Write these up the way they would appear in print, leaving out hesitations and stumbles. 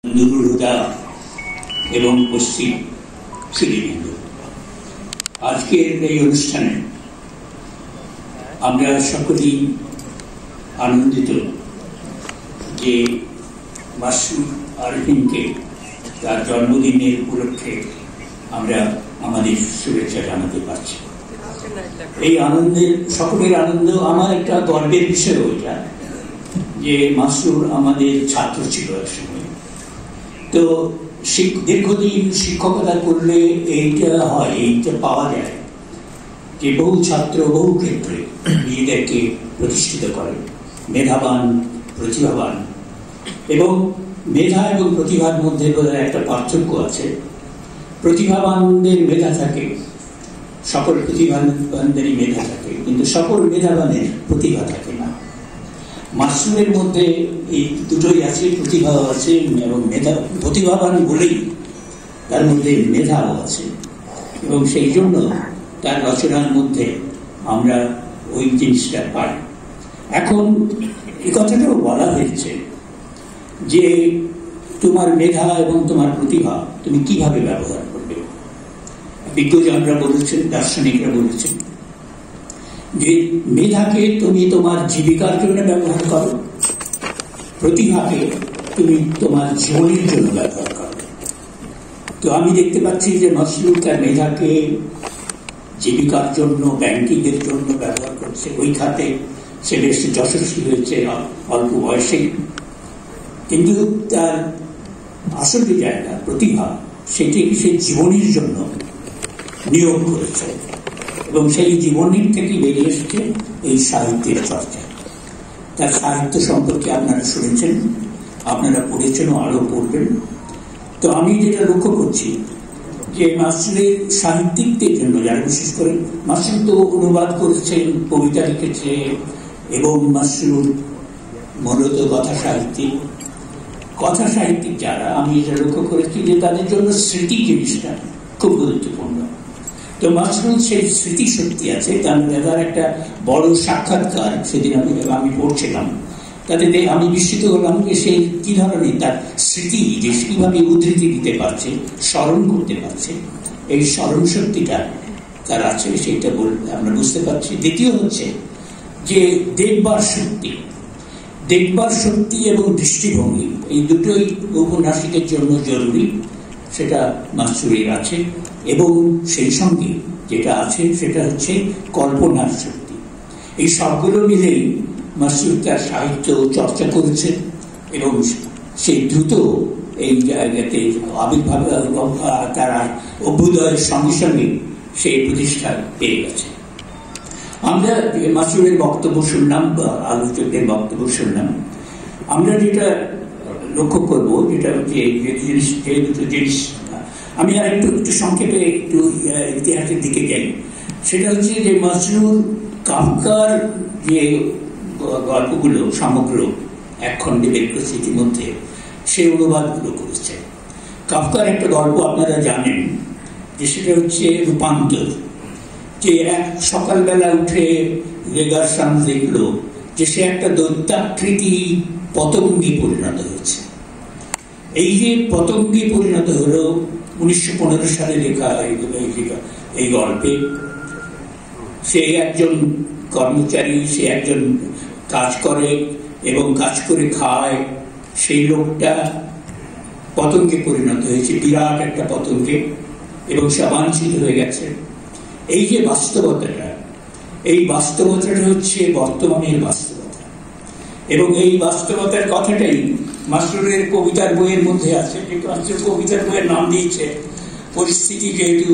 নুরুল হুদা এবং পশ্চিম শ্রীবিন্দু। আজকের এই অনুষ্ঠানে আমরা সকলেই আনন্দিত যে মাসুদ আরফিনকে তার জন্মদিনের উপলক্ষে আমরা আমাদের শুভেচ্ছা জানাতে পারছি। এই আনন্দের সকলের আনন্দ, আমার একটা গর্বের বিষয় ওইটা যে মাসুদ আমাদের ছাত্র ছিল একসময়। তো দীর্ঘদিন শিক্ষকতা করলে এইটা হয়, এইটা পাওয়া যায় যে বহু ছাত্র বহু ক্ষেত্রে নিজেদেরকে প্রতিষ্ঠিত করে, মেধাবান প্রতিভাবান। এবং মেধা এবং প্রতিভার মধ্যে বোধহয় একটা পার্থক্য আছে। প্রতিভাবানদের মেধা থাকে, সকল প্রতিভাবানদেরই মেধা থাকে, কিন্তু সকল মেধাবানের প্রতিভা থাকে না। মাসুদের মধ্যে এই দুটোই আছে, প্রতিভাও আছে এবং মেধা। প্রতিভাবান বলেই তার মধ্যে মেধাও আছে, এবং সেই জন্য তার রচনার মধ্যে আমরা ওই জিনিসটা পাই। এখন এই কথাটাও বলা হয়েছে যে তোমার মেধা এবং তোমার প্রতিভা তুমি কিভাবে ব্যবহার করবে। বিজ্ঞজনরা বলেছেন, দার্শনিকরা বলেছেন যে মেধাকে তুমি তোমার জীবিকার জন্য ব্যবহার করো, প্রতিভাকে তুমি তোমার জীবনের জন্য ব্যবহার করো। তো আমি দেখতে পাচ্ছি যে মাসুদ তার মেধাকে জীবিকার জন্য, ব্যাংকিং এর জন্য ব্যবহার করছে। ওই খাতে সে বেশ যশস্বী হয়েছে অল্প বয়সে, কিন্তু তার আসল যে জায়গা প্রতিভা, সেটিকে সে জীবনের জন্য নিয়োগ করেছে, এবং সেই জীবনের থেকে বেরিয়ে এসেছে এই সাহিত্যের চর্চা। তার সাহিত্য সম্পর্কে আপনারা শুনেছেন, আপনারা পড়েছেন, আরো পড়বেন। তো আমি যেটা লক্ষ্য করছি যে মাসুদের সাহিত্যিকদের জন্য, যারা বিশেষ করে মাসুদ তো অনুবাদ করেছেন, কবিতা লিখেছে, এবং মাসুদ মূলত কথা সাহিত্যিক যারা, আমি এটা লক্ষ্য করেছি যে তাদের জন্য স্মৃতি জিনিসটা খুব গুরুত্বপূর্ণ। তো মাসুদ সেই স্মৃতি শক্তি আছে। তার একটা বড় সাক্ষাৎকার সেদিন আমি পড়ছিলাম, তাতে আমি বিস্মিত হলাম যে সে কি ধরনের তার স্মৃতি, যে কিভাবে উদ্ধৃতি দিতে পারছে, স্মরণ করতে পারছে, এই স্মরণ শক্তিটা তার আছে, সেইটা আমরা বুঝতে পারছি। দ্বিতীয় হচ্ছে যে দেখবার শক্তি এবং দৃষ্টিভঙ্গি, এই দুটোই ঔপন্যাসিকের জন্য জরুরি, সেটা মাসুদের আছে। এবং সেই সঙ্গে যেটা আছে সেটা হচ্ছে কল্পনার শক্তি। এই সবগুলো মিলেই মাসুদ তার সাহিত্য চর্চা করেছে, এবং সেই দ্রুত এই জায়গাতে আবির্ভাব, তার অভ্যুদয়ের সঙ্গে সঙ্গে সেই প্রতিষ্ঠা পেয়ে গেছে। আমরা মাসুদের বক্তব্য শুনলাম, আলোচকদের বক্তব্য শুনলাম। আমরা যেটা লক্ষ্য করবো, যেটা যে দুটো জিনিস, আমি আর একটু সংক্ষেপে একটু ইতিহাসের দিকে যাই। সেটা হচ্ছে যে মাসুদ কাফকার যে গল্পগুলো সমগ্র এক খণ্ডে ব্যক্তির মধ্যে সে অনুবাদগুলো করেছে। কাফকার একটা গল্প আপনারা জানেন, যে সেটা হচ্ছে রূপান্তর। যে এক সকালবেলা উঠে রেগারসান দেখলো যে সে একটা দৈত্যাকৃতি পতঙ্গে পরিণত হয়েছে। এই যে পতঙ্গে পরিণত হলো 1915 সালে লেখা এই গল্পে। সে একজন কর্মচারী, সে একজন কাজ করে এবং কাজ করে খায়। সেই লোকটা পতঙ্গে পরিণত হয়েছে, বিরাট একটা পতঙ্গে, এবং সে বাঞ্ছিত হয়ে গেছে। এই যে বাস্তবতাটা, এই বাস্তবতাটা হচ্ছে বর্তমানের বাস্তবতা, এবং এই বাস্তবতার কথাটাই মাসুদের কবিতার বইয়ের মধ্যে আছে। কিন্তু মাসুদ কবিতার বইয়ের নাম দিয়েছে পরিস্থিতি যেহেতু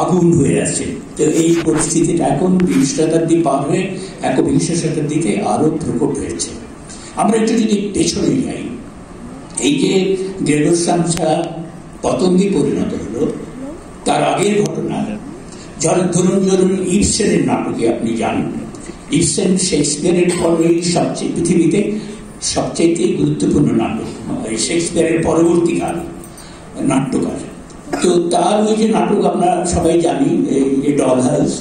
আগুন হয়ে আছে। তো এই পরিস্থিতিটা এখন 20 শতাব্দী পার হয়ে 21 শতাব্দীতে আরো প্রকট হয়েছে। আমরা একটু যদি পেছনে যাই, এই যে গ্রেগর সামসা পতঙ্গে পরিণত হলো, তার আগের ঘটনা ধরুন ইবসেনের নাটকে আপনি জানেন, ইবসেন শেক্সপিয়ারের পরেই সবচেয়ে পৃথিবীতে সবচেয়ে গুরুত্বপূর্ণ নাটক, শেক্সপিয়ারের পরবর্তীকাল নাট্যকার। তো তার ওই যে নাটক আমরা সবাই জানি, যে ডল হাউস,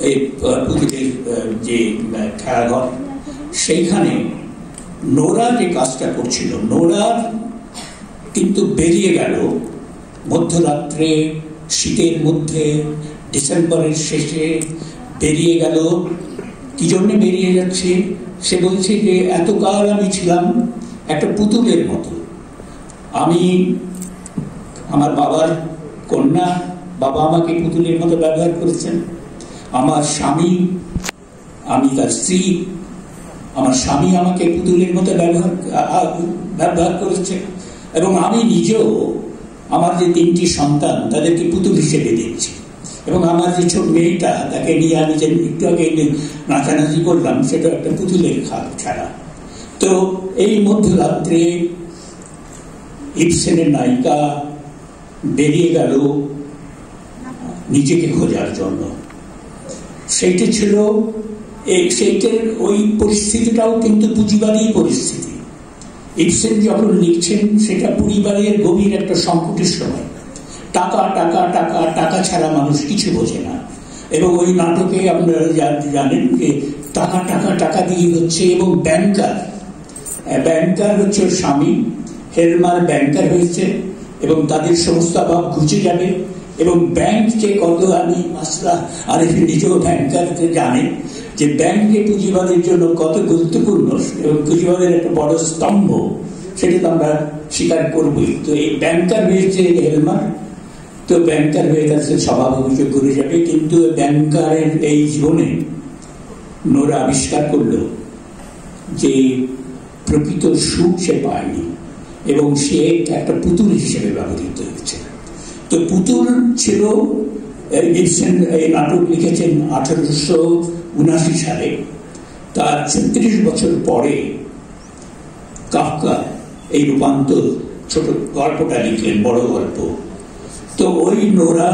এই পুতুলের যে খেলাঘর, সেইখানে নোরা যে কাজটা করছিল, নোরার কিন্তু বেরিয়ে গেল মধ্যরাত্রে, শীতের মধ্যে, ডিসেম্বরের শেষে বেরিয়ে গেল। কি জন্য বেরিয়ে যাচ্ছে? সে বলছে যে এতকাল আমি ছিলাম একটা পুতুলের মতো। আমি আমার বাবার কন্যা, বাবা আমাকে পুতুলের মতো ব্যবহার করেছেন। আমার স্বামী, আমি তার স্ত্রী, আমার স্বামী আমাকে পুতুলের মতো ব্যবহার করেছে। এবং আমি নিজেও আমার যে 3টি সন্তান তাদেরকে পুতুল হিসেবে দেখছি। এবং আমার যে ছোট মেয়েটা, তাকে নিয়ে আমি যে একটু আগে নাচানাচি করলাম, সেটা একটা পুতুলের খেলা। তো এই মধ্যরাত্রে ইবসেনের নায়িকা বেরিয়ে গেল নিজেকে খোঁজার জন্য। সেইটা ছিল সেইটার ওই পরিস্থিতিটাও কিন্তু পুঁজিবাদী পরিস্থিতি। ইবসেন যখন লিখছেন সেটা পরিবারের গভীর একটা সংকটের সময়। টাকা টাকা টাকা টাকা ছাড়া মানুষ কিছু বোঝে না। এবং ওই নাটকে আপনারা জানেন যে টাকা টাকা টাকা দিয়ে হচ্ছে। এবং ব্যাংকার হচ্ছে ওর স্বামী, হেলমার ব্যাংকার হয়েছে এবং তাদের সমস্ত অভাব ঘুচে যাবে। এবং ব্যাংক যে কত, আমি মাসরা আরিফিন নিজেও ব্যাংকার জানেন যে ব্যাংকে পুঁজিবাদের জন্য কত গুরুত্বপূর্ণ এবং পুঁজিবাদের একটা বড় স্তম্ভ, সেটা তো আমরা স্বীকার করবই। তো এই ব্যাংকার হয়েছে হেলমার, তো ব্যাংকার হয়ে গেছে, স্বভাব অভিযোগ করে যাবে। কিন্তু ব্যাংকারের এই জীবনে নোরা আবিষ্কার করলো যে প্রকৃত সুখ সে পায়নি এবং সে একটা পুতুল হিসেবে ব্যবহৃত হয়েছে। তো পুতুল ছিল, ইবসেন এই নাটক লিখেছেন 1879 সালে। তার 36 বছর পরে কাফকা এই রূপান্তর ছোট গল্পটা লিখলেন, বড় গল্প। তো ওই নোরা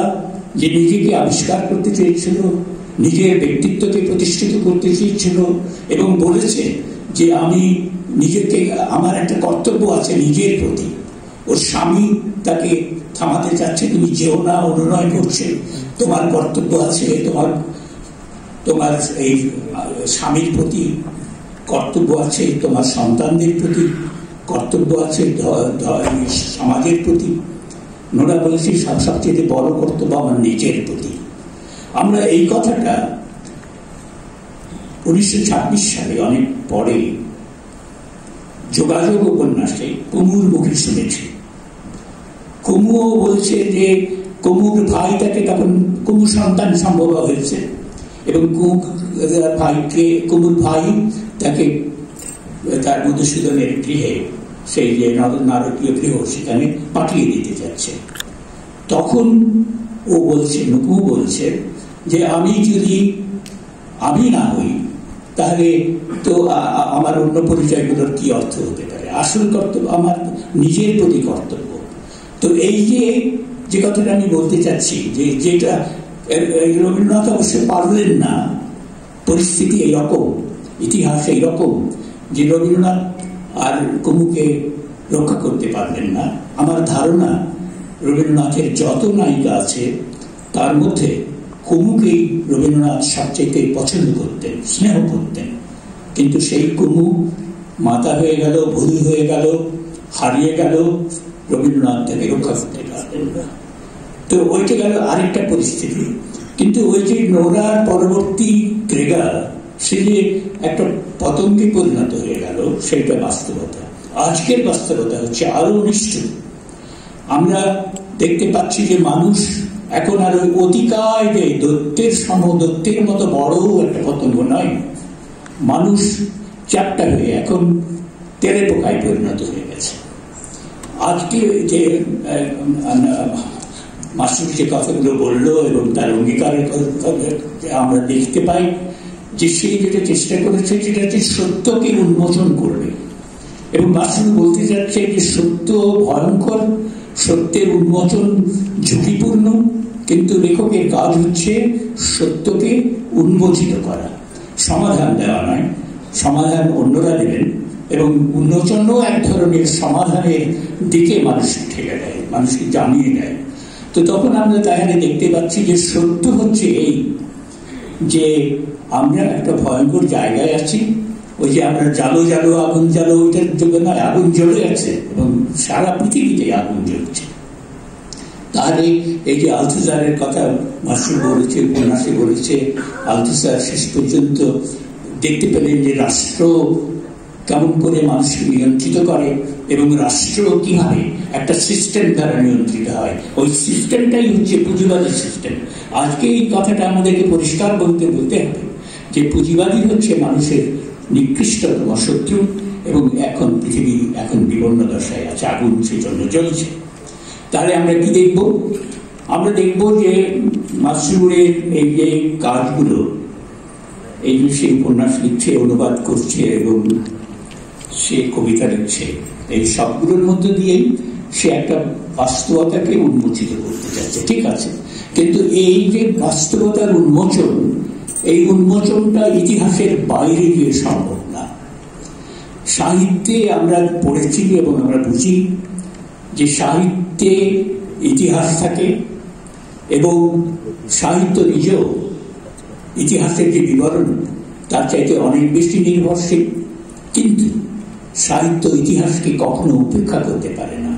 যে নিজেকে আবিষ্কার করতে চেয়েছিল, নিজের ব্যক্তিত্বকে প্রতিষ্ঠিত করতে চেয়েছিল এবং বলেছে যে আমি নিজেকে, আমার একটা কর্তব্য আছে নিজের প্রতি। ওর স্বামী তাকে থামাতে চাচ্ছে, তুমি যেও না, অনুনয় করছে, তোমার কর্তব্য আছে, তোমার এই স্বামীর প্রতি কর্তব্য আছে, তোমার সন্তানদের প্রতি কর্তব্য আছে, সমাজের প্রতি। নোরা বলেছি সবচেয়ে বড় কর্তব্য আমার নিজের প্রতি। আমরা এই কথাটা 1926 সালে, অনেক পরে, যোগাযোগ উপন্যাসে কুমুর মুখে শুনেছি। কুমুও বলছে যে কুমুর ভাই তাকে, তখন কুমুর সন্তান সম্ভব হয়েছে এবং কুমুর ভাই তাকে তার মধুসূদনের গৃহে, সেই যে নারকীয় গৃহ, সেখানে পাঠিয়ে দিতে যাচ্ছে। তখন ও বলছে, কুমু বলছে যে আমি না হই তাহলে তো আমার অন্য পরিচয়গুলোর কি অর্থ হতে পারে? আসল কর্তব্য আমার নিজের প্রতি কর্তব্য। তো এই যে কথাটা আমি বলতে চাচ্ছি, যে যেটা রবীন্দ্রনাথ অবশ্যই পারলেন না, পরিস্থিতি এইরকম, ইতিহাস এইরকম যে রবীন্দ্রনাথ আর কুমুকে রক্ষা করতে পারলেন না। আমার ধারণা রবীন্দ্রনাথের যত নায়িকা আছে তার মধ্যে কুমুকেই রবীন্দ্রনাথ সবচেয়ে পছন্দ করতেন, স্নেহ করতেন। কিন্তু সেই কুমু মাতা হয়ে গেল, ভুল হয়ে গেল, হারিয়ে গেল, রবীন্দ্রনাথ তাকে রক্ষা করতে পারলেন না। তো ওইটা গেল আরেকটা পরিস্থিতি। কিন্তু ওই যে নোরার পরবর্তী গ্রেগার, সে যে একটা পতঙ্গে পরিণত হয়ে গেল, সেইটা বাস্তবতা। আজকের বাস্তবতা হচ্ছে আরো নিষ্ঠুর। আমরা দেখতে পাচ্ছি যে মানুষ এখন আর ওই অতিকায় যে দৈত্যের মতো বড় একটা পতঙ্গ নয়। মানুষ চ্যাপ্টা হয়ে এখন তেলে পোকায় পরিণত হয়ে গেছে। আজকে যে মাসুদ যে কথাগুলো বললো এবং তার অঙ্গীকারের কথা আমরা দেখতে পাই যে সে যেটা চেষ্টা করেছে, যেটা হচ্ছে সত্যকে উন্মোচন করবে। এবং মাসুদ বলতে চাচ্ছে যে সত্য ভয়ঙ্কর, সত্যের উন্মোচন ঝুঁকিপূর্ণ, কিন্তু লেখকের কাজ হচ্ছে সত্যকে উন্মোচিত করা, সমাধান দেওয়া নয়। সমাধান অন্যরা দেবেন এবং উন্মোচনও এক ধরনের সমাধানের দিকে মানুষকে ঠেলে দেয়, মানুষকে জানিয়ে দেয়। তো তখন আমরা তাহলে দেখতে পাচ্ছি যে সত্য হচ্ছে এই, যে আমরা একটা ভয়ঙ্কর জায়গায় আছি ওই যে আমরা জালো জালো আগুন জালো, ওইটার যোগ্য নয়, আগুন জ্বলে আছে এবং সারা পৃথিবীতে আগুন জ্বলছে। তাহলে এই যে আলথুজারের কথা মাসুর বলেছে, উপন্যাসে বলেছে, আলথুজার শেষ পর্যন্ত দেখতে পেলেন যে রাষ্ট্র কেমন করে মানুষকে নিয়ন্ত্রিত করে এবং রাষ্ট্র কিভাবে একটা সিস্টেম দ্বারা নিয়ন্ত্রিত হয়। ওই সিস্টেমটাই হচ্ছে পুঁজিবাদী সিস্টেম। আজকে এই কথাটা আমাদেরকে পরিষ্কার বলতে হবে যে পুঁজিবাদী হচ্ছে মানুষের নিকৃষ্টতম শত্রু এবং এখন পৃথিবী এখন বিপন্ন দশায় আছে, আগুন সেজন্য জ্বলছে। তাহলে আমরা কি দেখব? আমরা দেখব যে মাসরুরের এই যে কাজগুলো, এই যে সে উপন্যাস লিখছে, অনুবাদ করছে এবং সে কবিতা লিখছে, এই সবগুলোর মধ্যে দিয়েই সে একটা বাস্তবতাকে উন্মোচিত করতে চাচ্ছে, ঠিক আছে। কিন্তু এই যে বাস্তবতার উন্মোচন, এই উন্মোচনটা ইতিহাসের বাইরে গিয়ে সম্ভব না। সাহিত্যে আমরা পড়েছি এবং আমরা বুঝি যে সাহিত্যে ইতিহাস থাকে এবং সাহিত্য নিজেও ইতিহাসের যে বিবরণ তার চাইতে অনেক বেশি নির্ভরশীল। কিন্তু সাহিত্য ইতিহাসকে কখনো উপেক্ষা করতে পারে না।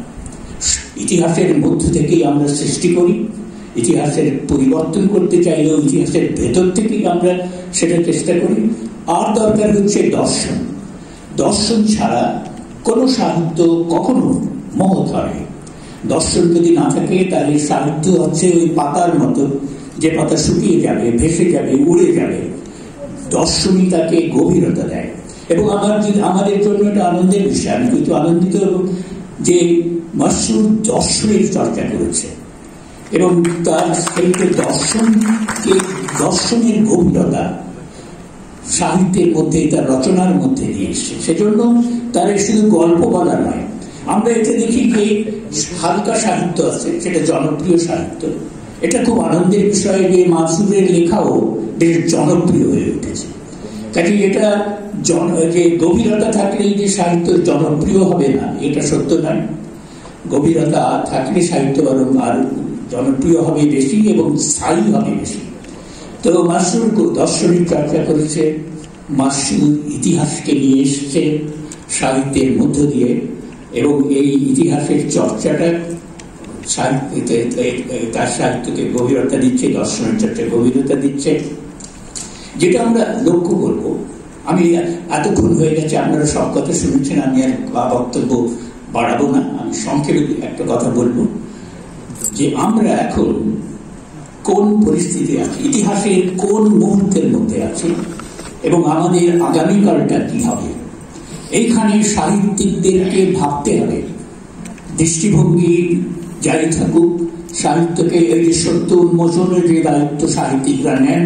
ইতিহাসের মধ্য থেকেই আমরা সৃষ্টি করি, ইতিহাসের পরিবর্তন করতে চাইলেও ইতিহাসের ভেতর থেকেই আমরা সেটা চেষ্টা করি। আর দরকার হচ্ছে দর্শন। দর্শন ছাড়া কোনো সাহিত্য কখনো মহৎ হয়। দর্শন যদি না থাকে তাহলে সাহিত্য হচ্ছে ওই পাতার মতো, যে পাতা শুকিয়ে যাবে, ভেসে যাবে, উড়ে যাবে। দর্শনই তাকে গভীরতা দেয়। এবং আমাদের জন্য এটা আনন্দের বিষয়। আমি কিন্তু আনন্দিত যে মাসরুর দর্শনের চর্চা করেছে এবং তার সেই দর্শনের গভীরতা সাহিত্যের মধ্যে, তার রচনার মধ্যে দিয়ে এসছে। সেজন্য তার শুধু গল্প বলা নয়, আমরা এতে দেখি যে হালকা সাহিত্য আছে, সেটা জনপ্রিয় সাহিত্য। এটা খুব আনন্দের বিষয় যে মাসুরের লেখাও বেশ জনপ্রিয় হয়ে উঠেছে। কাজে এটা যে গভীরতা থাকলেই যে সাহিত্য জনপ্রিয় হবে না, এটা সত্য নয়। গভীরতা থাকলে সাহিত্য বরং আর জনপ্রিয় হবে বেশি এবং স্থায়ী হবে বেশি। তো মাসুর দর্শনের চর্চা করেছে, মাসুর ইতিহাসকে নিয়ে এসছে সাহিত্যের মধ্য দিয়ে এবং এই ইতিহাসের চর্চাটা তার সাহিত্যকে গভীরতা দিচ্ছে, দর্শনের চর্চা গভীরতা দিচ্ছে। যেটা আমরা লক্ষ্য করবো, আমি এতক্ষণ হয়ে গেছে, আপনারা সব কথা শুনেছেন, আমি আর বক্তব্য বাড়াবো না। আমি সংক্ষেপে একটা কথা বলবো যে আমরা এখন কোন পরিস্থিতি আছি, ইতিহাসের কোন মুহূর্তের মধ্যে আছি এবং আমাদের আগামীকালটা কি হবে। এইখানে সাহিত্যিকদেরকে ভাবতে হবে। দৃষ্টিভঙ্গি জারি থাকুক, সাহিত্যকে এই যে সত্য উন্মোচনের যে দায়িত্ব সাহিত্যিকরা নেন,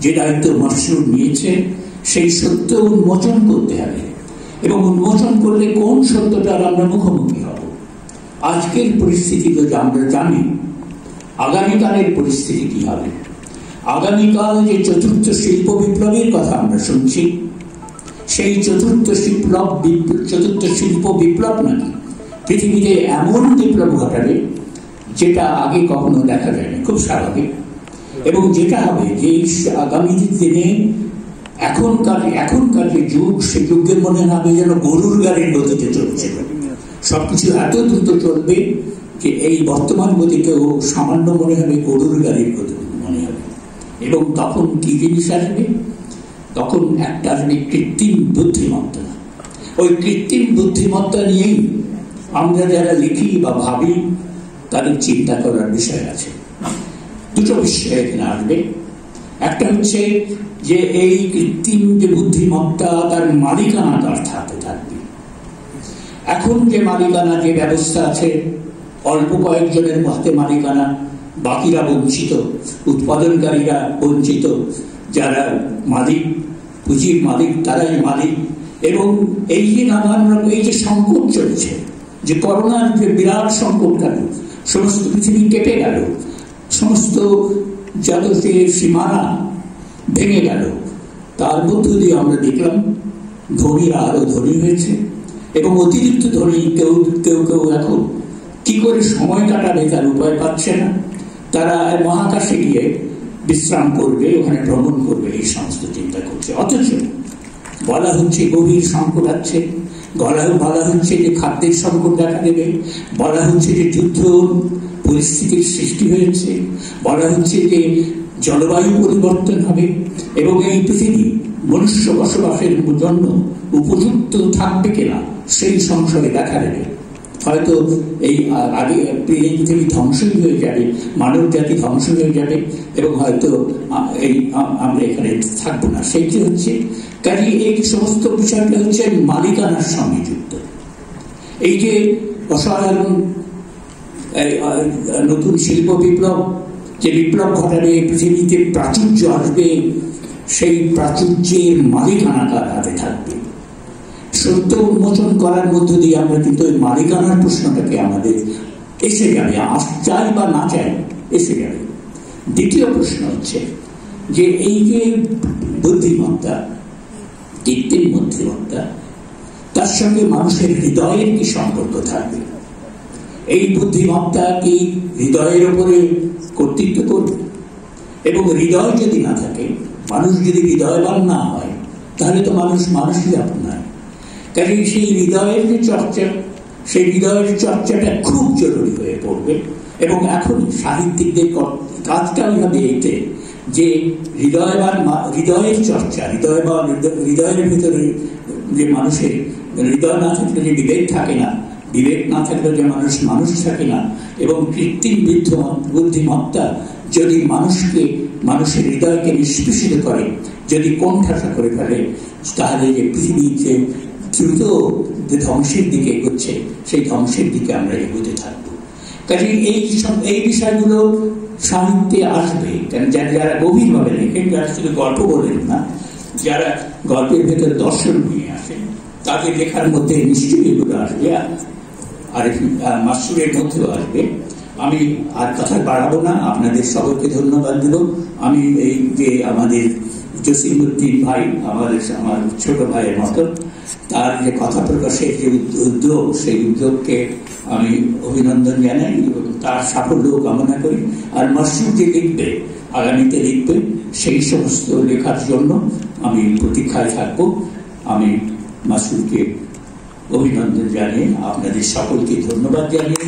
যে দায়িত্ব মাসরুর নিয়েছে, সেই সত্য উন্মোচন করতে হবে এবং উন্মোচন করলে কোন সত্যটার আমরা মুখোমুখি হব। আজকের পরিস্থিতি তো আমরা জানি, আগামীকালের পরিস্থিতি কি হবে। আগামীকাল যে চতুর্থ শিল্প বিপ্লবের কথা আমরা শুনছি, সেই চতুর্থ শিল্প বিপ্লব নাকি পৃথিবীতে এমন বিপ্লব ঘটাবে যেটা আগে কখনো দেখা যায়নি, খুব স্বাভাবিক। এবং যেটা হবে যে আগামী দিনে এখনকার যে যুগ, সে যুগের মনে হবে যেন গরুর গাড়ির গতিতে চলছে। সবকিছু এত দ্রুত চলবে যে এই বর্তমান গতিকেও সামান্য মনে হবে গরুর গাড়ির গতি মনে হবে। এবং তখন কি জিনিস আসবে? তখন একটা আসবে কৃত্রিম বুদ্ধিমত্তা। ওই কৃত্রিম বুদ্ধিমত্তা নিয়েই আমরা যারা লিখি বা ভাবি তাদের চিন্তা করার বিষয় আছে। দুটো বিষয় এখানে আসবে। একটা হচ্ছে যে এই কৃত্রিম যে বুদ্ধিমত্তা, তার মালিকানা তার হাতে থাকবে। এখন যে মালিকানা, যে ব্যবস্থা আছে, অল্প কয়েকজনের হাতে মালিকানা, বাকিরা বঞ্চিত, উৎপাদনকারীরা বঞ্চিত, যারা মালিক, পুঁজির মালিক তারাই মালিক। এবং এই যে নানান রকম এই যে সংকট চলছে, যে করোনার যে বিরাট সংকট গেল, সমস্ত পৃথিবী কেঁপে গেল, সমস্ত জগতের সীমানা ভেঙে গেল, তার মধ্য দিয়ে আমরা দেখলাম ধনীরা আরো ধনী হয়েছে এবং অতিরিক্ত ধনী কেউ এখন কি করে সময় কাটাবে তার উপায় পাচ্ছে না। তারা মহাকাশে গিয়ে বিশ্রাম করবে, ওখানে ভ্রমণ করবে, এই সমস্ত চিন্তা করছে। অথচ বলা হচ্ছে গভীর সংকট আছে, বলা হচ্ছে যে খাদ্যের সংকট দেখা দেবে, বলা হচ্ছে যে যুদ্ধ পরিস্থিতির সৃষ্টি হয়েছে, বলা হচ্ছে যে জলবায়ু পরিবর্তন হবে এবং এই পৃথিবী মনুষ্য বসবাসের জন্য উপযুক্ত থাকবে কিনা সেই সংশয় দেখা দেবে। হয়তো এই আগে পৃথিবী ধ্বংসই হয়ে যাবে, মানব জাতি ধ্বংস হয়ে যাবে এবং হয়তো এই আমরা এখানে থাকবো না। সেইটি হচ্ছে কাজে এই সমস্ত বিষয়টা হচ্ছে মালিকানার সঙ্গে যুক্ত। এই যে অসাধারণ নতুন শিল্প বিপ্লব, যে বিপ্লব ঘটাবে পৃথিবীতে প্রাচুর্য আসবে, সেই প্রাচুর্যের মালিকানা তার হাতে থাকবে। সত্য উন্মোচন করার মধ্য দিয়ে আমরা কিন্তু ওই মালিকানার প্রশ্নটাকে আমাদের এসে যাবে, চাই বা না চাই এসে যাবে। দ্বিতীয় প্রশ্ন হচ্ছে যে এই যে বুদ্ধিমত্তা, কৃত্রিম বুদ্ধিমত্তা, তার সঙ্গে মানুষের হৃদয়ের কি সম্পর্ক থাকবে? এই বুদ্ধিমত্তা কি হৃদয়ের উপরে কর্তৃত্ব করবে? এবং হৃদয় যদি না থাকে, মানুষ যদি হৃদয়বান না হয়, তাহলে তো মানুষই আপনার। কাজে সেই হৃদয়ের যে চর্চা, সেই হৃদয়ের চর্চাটা খুব জরুরি হয়ে পড়বে। এবং এখন সাহিত্যিকদের কাজটা ওইভাবে এতে যে হৃদয়ের চর্চা, হৃদয়ের ভিতরে যে মানুষের হৃদয় না থাকলে যে বিবেক থাকে না, বিবেক না থাকলে যে মানুষ থাকে না, এবং কৃত্রিম বুদ্ধিমত্তা যদি মানুষের হৃদয়কে নিষ্পেষিত করে, যদি কোণঠাসা করে ফেলে, তাহলে যে পৃথিবীর যে দ্রুত যে ধ্বংসের দিকে এগোচ্ছে, সেই ধ্বংসের দিকে আমরা এগোতে থাকবো। কাজে এই বিষয়গুলো সাহিত্যে আসবে, কারণ যারা গভীরভাবে লেখেন, যারা শুধু গল্প বলেন না, যারা গল্পের ভেতরে দর্শন নিয়ে আসেন, তাদের লেখার মধ্যে নিশ্চয়ই এগুলো আসবে, আর মাসুরের মধ্যেও আসবে। আমি আর কথা বাড়াবো না, আপনাদের সকলকে ধন্যবাদ দেব। আমি এই যে আমাদের জসিমউদ্দিন ভাই, আমার ছোট ভাইয়ের মতো, তার যে কথা প্রকাশের যে উদ্যোগ, সেই উদ্যোগকে আমি অভিনন্দন জানাই এবং তার সাফল্য কামনা করি। আর মাসুর যে লিখবে, আগামীতে লিখবে, সেই সমস্ত লেখার জন্য আমি প্রতীক্ষায় থাকবো। আমি মাসুরকে অভিনন্দন জানিয়ে আপনাদের সকলকে ধন্যবাদ জানিয়ে